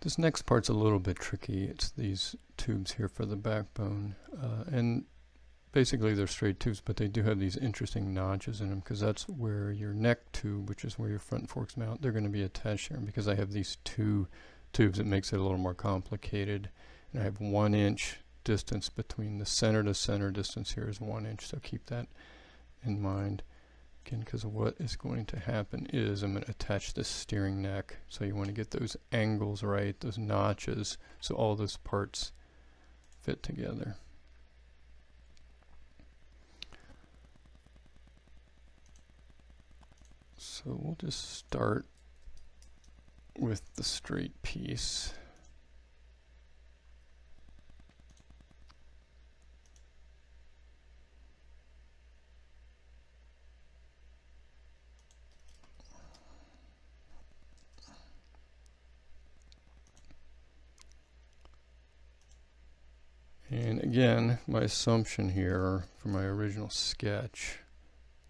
This next part's a little bit tricky. It's these tubes here for the backbone, and basically they're straight tubes, but they do have these interesting notches in them because that's where your neck tube, which is where your front forks mount, they're going to be attached here. And because I have these two tubes, it makes it a little more complicated. And I have 1 inch distance between the center to center distance here is 1 inch, so keep that in mind. Again, because what is going to happen is I'm going to attach this steering neck, so you want to get those angles right, those notches, so all those parts fit together. So we'll just start with the straight piece. And again, my assumption here for my original sketch,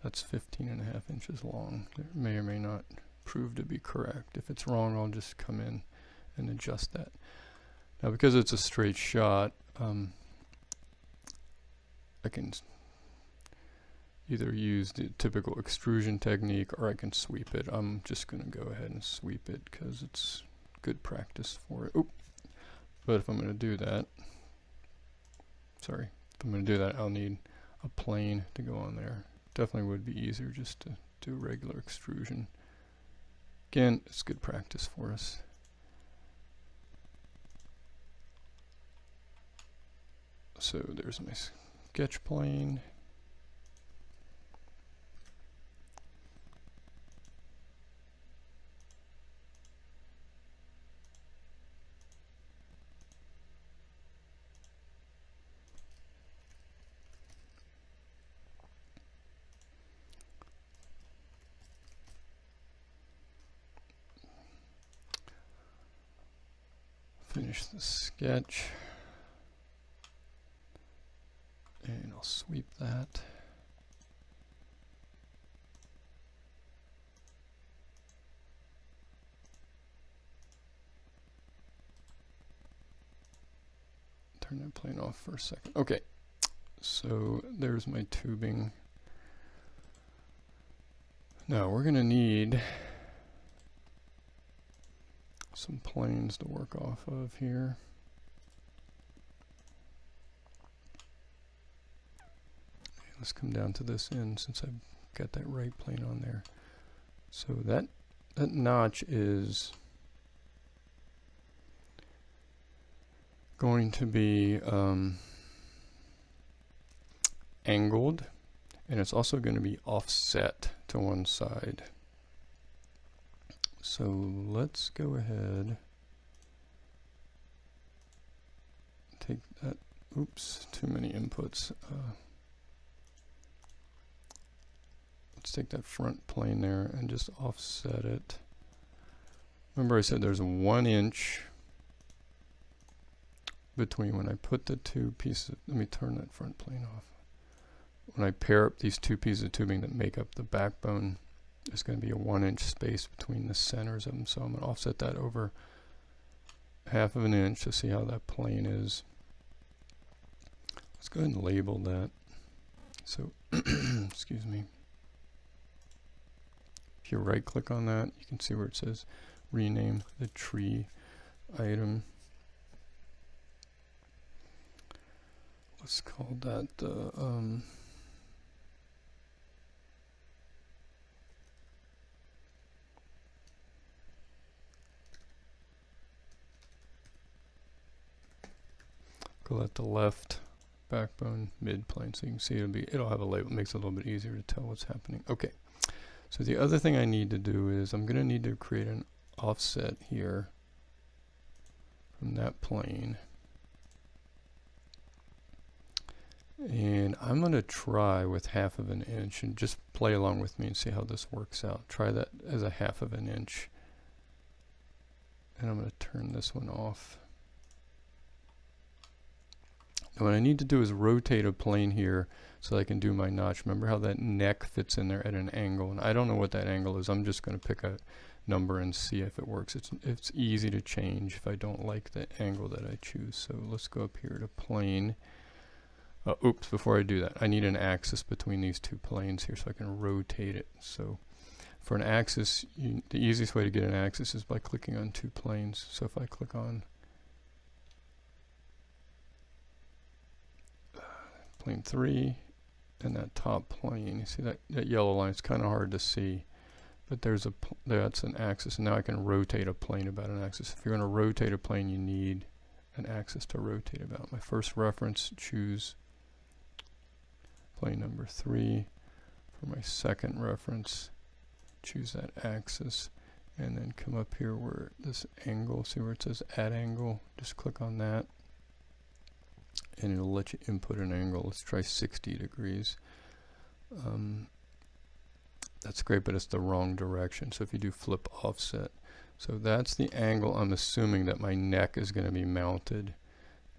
that's 15.5 inches long. It may or may not prove to be correct. If it's wrong, I'll just come in and adjust that. Now, because it's a straight shot, I can either use the typical extrusion technique or I can sweep it. I'm just going to go ahead and sweep it because it's good practice for it. Oop. But if I'm going to do that, I'll need a plane to go on there. Definitely would be easier just to do regular extrusion. Again, it's good practice for us. So there's my sketch plane. Finish the sketch, and I'll sweep that. Turn that plane off for a second. Okay, so there's my tubing. Now we're going to need some planes to work off of here. Let's come down to this end since I've got that right plane on there. So that notch is going to be angled, and it's also going to be offset to one side. So let's go ahead, take that, oops, too many inputs. Let's take that front plane there and just offset it. Remember I said there's 1 inch between when I put the two pieces, let me turn that front plane off. When I pair up these two pieces of tubing that make up the backbone, there's going to be a 1 inch space between the centers of them, so I'm going to offset that over 1/2 inch to see how that plane is. Let's go ahead and label that. So, excuse me. If you right click on that, you can see where it says rename the tree item. Let's call that the at the left backbone mid plane, so you can see it'll have a label. It makes it a little bit easier to tell what's happening. Okay, so the other thing I need to do is I'm going to need to create an offset here from that plane, and I'm going to try with 1/2 inch and just play along with me and see how this works out. Try that as a 1/2 inch, and I'm going to turn this one off. What I need to do is rotate a plane here so I can do my notch. Remember how that neck fits in there at an angle, and I don't know what that angle is. I'm just going to pick a number and see if it works. It's easy to change if I don't like the angle that I choose. So let's go up here to plane. Oops, before I do that, I need an axis between these two planes here so I can rotate it. So for an axis, the easiest way to get an axis is by clicking on two planes. So if I click on plane 3 and that top plane, you see that yellow line? It's kind of hard to see, but that's an axis, and now I can rotate a plane about an axis. If you're going to rotate a plane, you need an axis to rotate about. My first reference, choose plane number 3. For my second reference, choose that axis, and then come up here where this angle, see where it says add angle, just click on that, and it'll let you input an angle. Let's try 60 degrees. That's great, but it's the wrong direction. So if you do flip offset, so that's the angle I'm assuming that my neck is going to be mounted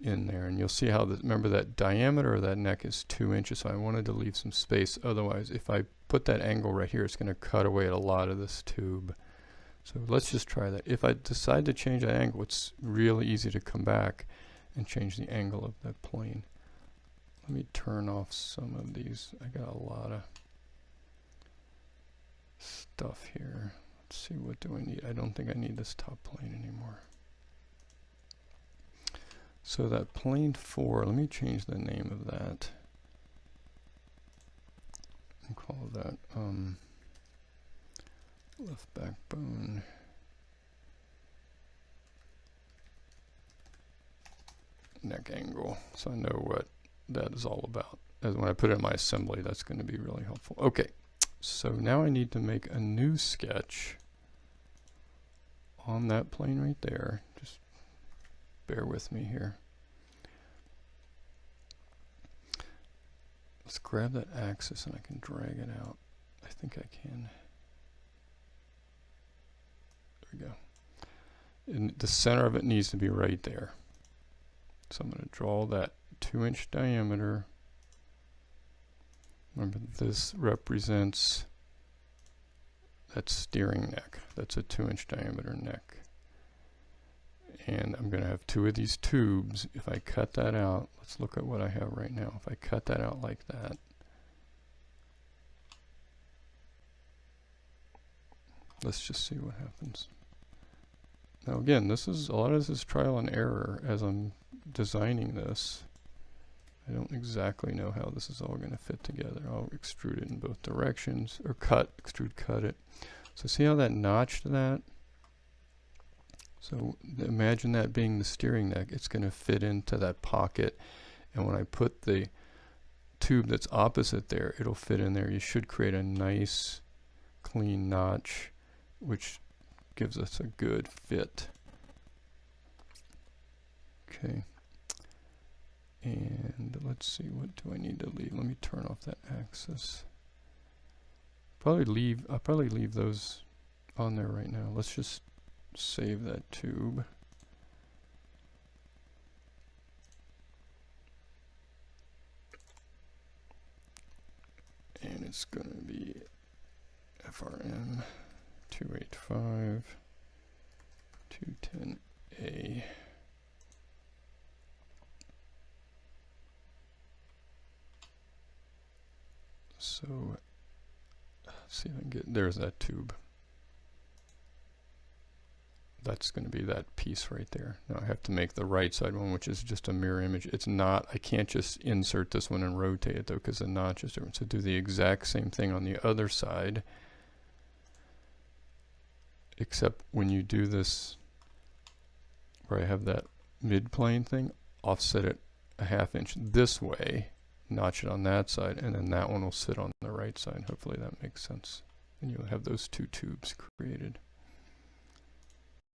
in there. And you'll see how, remember that diameter of that neck is 2 inches, so I wanted to leave some space. Otherwise, if I put that angle right here, it's going to cut away at a lot of this tube. So let's just try that. If I decide to change that angle, it's really easy to come back and change the angle of that plane. Let me turn off some of these. I got a lot of stuff here. Let's see, what do I need? I don't think I need this top plane anymore. So that plane 4, let me change the name of that and call that left backbone neck angle, so I know what that is all about. As when I put it in my assembly, that's going to be really helpful. Okay, so now I need to make a new sketch on that plane right there. Just bear with me here. Let's grab that axis and I can drag it out. I think I can. There we go. And the center of it needs to be right there. So I'm going to draw that 2-inch diameter. Remember, this represents that steering neck. That's a 2-inch diameter neck. And I'm going to have 2 of these tubes. If I cut that out, let's look at what I have right now. If I cut that out like that, let's just see what happens. Now again, a lot of this is trial and error as I'm designing this. I don't exactly know how this is all going to fit together. I'll extrude it in both directions, or extrude cut it. So see how that notched that? So imagine that being the steering neck. It's going to fit into that pocket, and when I put the tube that's opposite there, it'll fit in there. You should create a nice clean notch, which gives us a good fit. Okay. And let's see, what do I need to leave? Let me turn off that axis. I'll probably leave those on there right now. Let's just save that tube. And it's going to be FRM 285 210A. So let's see if I can get, there's that tube. That's going to be that piece right there. Now I have to make the right side one, which is just a mirror image. It's not, I can't just insert this one and rotate it though, because the notch is different. So do the exact same thing on the other side, except when you do this, where I have that mid-plane thing, offset it a 1/2 inch this way, notch it on that side, and then that one will sit on the right side. Hopefully that makes sense. And you'll have those 2 tubes created.